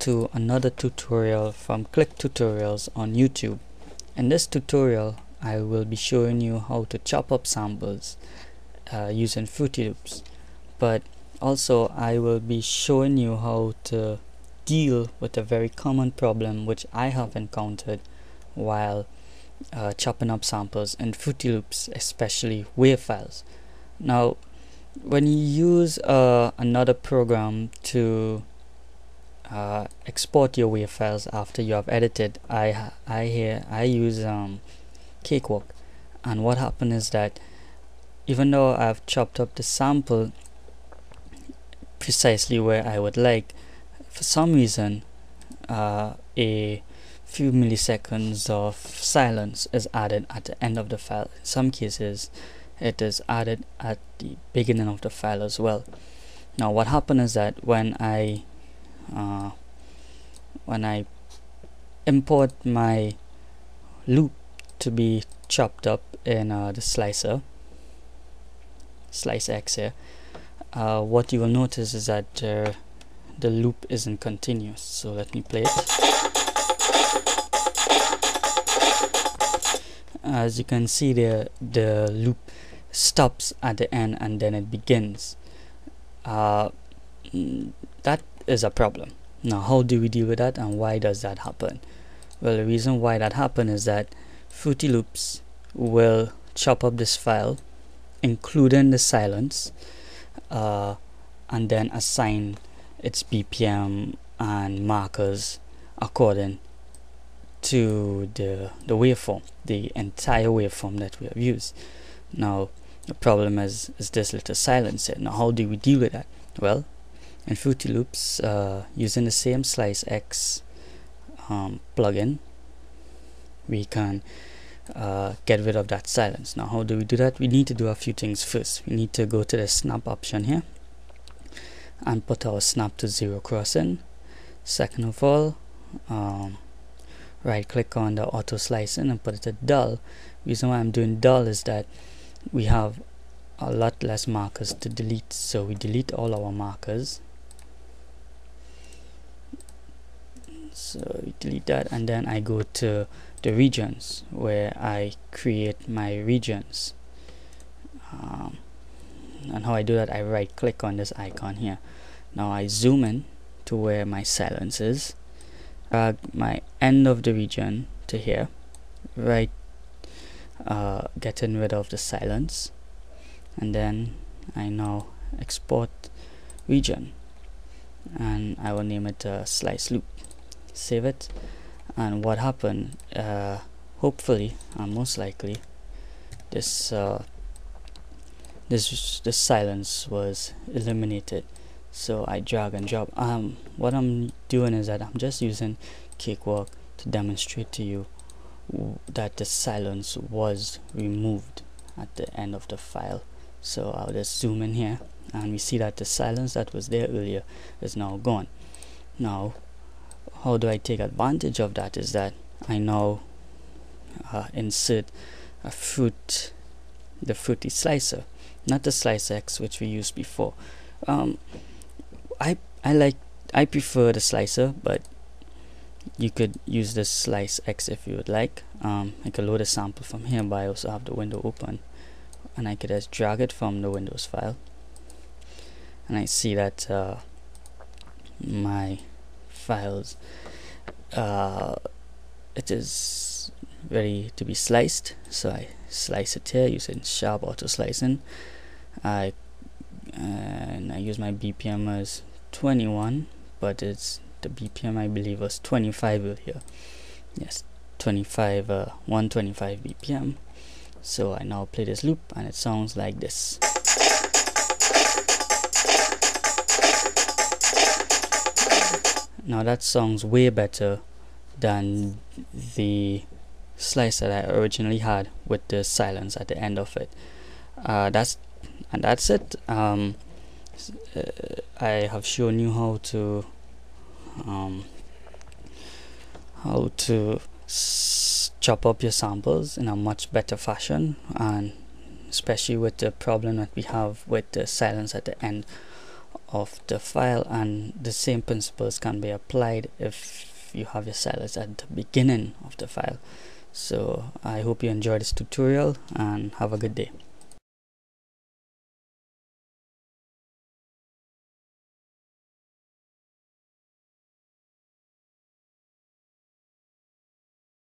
to another tutorial from Click Tutorials on YouTube. In this tutorial I will be showing you how to chop up samples using Fruity Loops, but also I will be showing you how to deal with a very common problem which I have encountered while chopping up samples in Fruity Loops, especially WAV files. Now when you use another program to export your WAV files after you have edited, I use Cakewalk, and what happened is that even though I've chopped up the sample precisely where I would like, for some reason a few milliseconds of silence is added at the end of the file. In some cases it is added at the beginning of the file as well. Now what happened is that when I import my loop to be chopped up in the slicer, Slicex here, what you will notice is that the loop isn't continuous. So let me play it. As you can see there, the loop stops at the end and then it begins. That is a problem. Now how do we deal with that, and why does that happen? Well, the reason why that happens is that Fruity Loops will chop up this file including the silence and then assign its BPM and markers according to the waveform, the entire waveform that we have used. Now the problem is this little silence here. Now how do we deal with that? Well, in Fruity Loops, using the same Slicex plugin, we can get rid of that silence. Now how do we do that? We need to do a few things first. We need to go to the snap option here and put our snap to 0 crossing. Second of all, right click on the auto slicing and put it to dull. Reason why I'm doing dull is that we have a lot less markers to delete, so we delete all our markers. So we delete that, and then I go to the regions where I create my regions, and how I do that, I right click on this icon here. Now I zoom in to where my silence is, drag my end of the region to here, right, getting rid of the silence, and then I now export region and I will name it a slice loop. Save it, and what happened, hopefully and most likely, this silence was eliminated. So I drag and drop. What I'm doing is that I'm just using Cakewalk to demonstrate to you that the silence was removed at the end of the file. So I'll just zoom in here and we see that the silence that was there earlier is now gone. Now how do I take advantage of that is that I now insert the Fruity Slicer, not the Slicex which we used before. I prefer the slicer, but you could use the Slicex if you would like. I could load a sample from here, but I also have the window open, and I could just drag it from the Windows file, and I see that my files, it is ready to be sliced. So I slice it here using sharp auto slicing. I use my BPM as 21, but it's the BPM I believe was 25 earlier. Yes, 125 BPM. So I now play this loop and it sounds like this. Now that sounds way better than the slice that I originally had with the silence at the end of it. That's it. I have shown you how to chop up your samples in a much better fashion, and especially with the problem that we have with the silence at the end of the file, and the same principles can be applied if you have your silence at the beginning of the file. So I hope you enjoyed this tutorial and have a good day.